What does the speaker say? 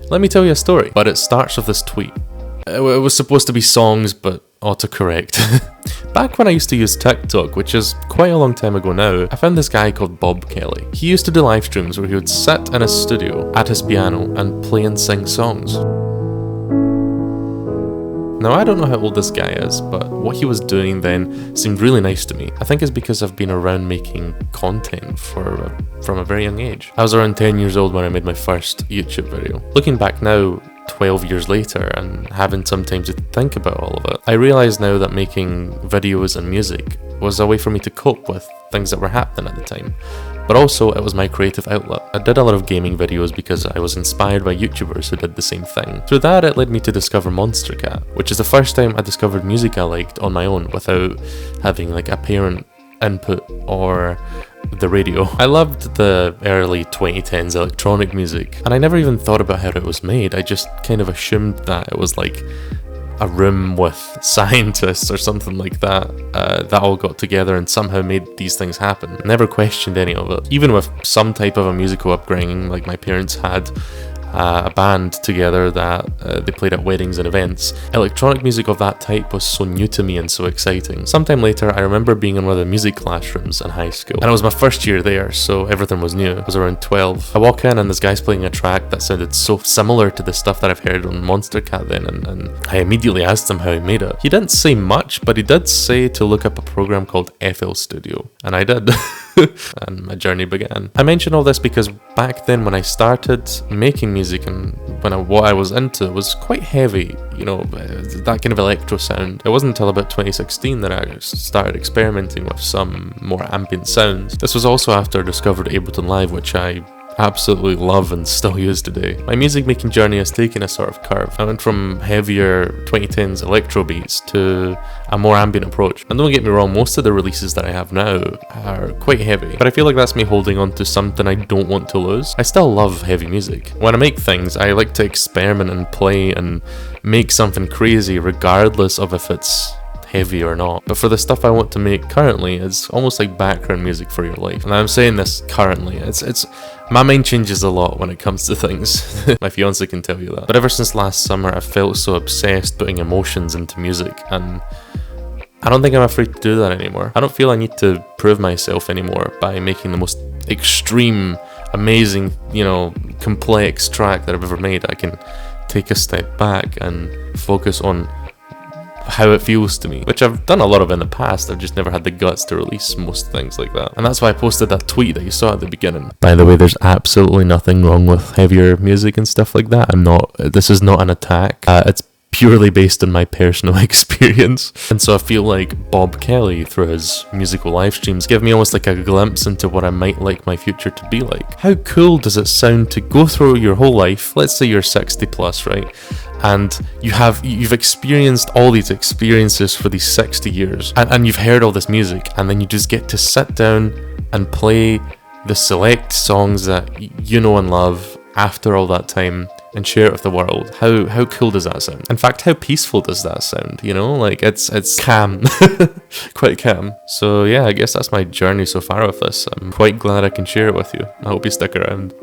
Let me tell you a story, but it starts with this tweet. It was supposed to be songs, but autocorrect. Back when I used to use TikTok, which is quite a long time ago now, I found this guy called Bob Kelly. He used to do live streams where he would sit in his studio at his piano and play and sing songs. Now, I don't know how old this guy is, but what he was doing then seemed really nice to me. I think it's because I've been around making content from a very young age. I was around 10 years old when I made my first YouTube video. Looking back now, 12 years later, and having some time to think about all of it, I realise now that making videos and music was a way for me to cope with things that were happening at the time. But also, it was my creative outlet. I did a lot of gaming videos because I was inspired by YouTubers who did the same thing. Through that, it led me to discover Monstercat, which is the first time I discovered music I liked on my own without having like a parent input or the radio. I loved the early 2010s electronic music, and I never even thought about how it was made. I just kind of assumed that it was like a room with scientists or something like that that all got together and somehow made these things happen. Never questioned any of it. Even with some type of a musical upbringing, like my parents had a band together that they played at weddings and events. Electronic music of that type was so new to me and so exciting. Sometime later, I remember being in one of the music classrooms in high school, and it was my first year there, so everything was new. I was around 12. I walk in and this guy's playing a track that sounded so similar to the stuff that I've heard on Monstercat then, and I immediately asked him how he made it. He didn't say much, but he did say to look up a program called FL Studio, and I did. And my journey began. I mention all this because back then when I started making music and what I was into was quite heavy, you know, that kind of electro sound. It wasn't until about 2016 that I started experimenting with some more ambient sounds. This was also after I discovered Ableton Live, which I absolutely love and still use today. My music making journey has taken a sort of curve. I went from heavier 2010s electro beats to a more ambient approach. And don't get me wrong, most of the releases that I have now are quite heavy, but I feel like that's me holding on to something I don't want to lose. I still love heavy music. When I make things, I like to experiment and play and make something crazy regardless of if it's heavy or not. But for the stuff I want to make currently, it's almost like background music for your life. And I'm saying this currently, it's my mind changes a lot when it comes to things. My fiance can tell you that. But ever since last summer, I've felt so obsessed putting emotions into music, and I don't think I'm afraid to do that anymore. I don't feel I need to prove myself anymore by making the most extreme, amazing, you know, complex track that I've ever made. I can take a step back and focus on how it feels to me, which I've done a lot of in the past. I've just never had the guts to release most things like that, and that's why I posted that tweet that you saw at the beginning. By the way, there's absolutely nothing wrong with heavier music and stuff like that. This is not an attack. It's purely based on my personal experience, and so I feel like Bob Kelly, through his musical live streams, give me almost like a glimpse into what I might like my future to be like. How cool does it sound to go through your whole life? Let's say you're 60 plus, right? And you've experienced all these experiences for these 60 years, and you've heard all this music, and then you just get to sit down and play the select songs that you know and love after all that time and share it with the world. How cool does that sound? In fact, how peaceful does that sound? You know, like it's calm, quite calm. So yeah, I guess that's my journey so far with this. I'm quite glad I can share it with you. I hope you stick around.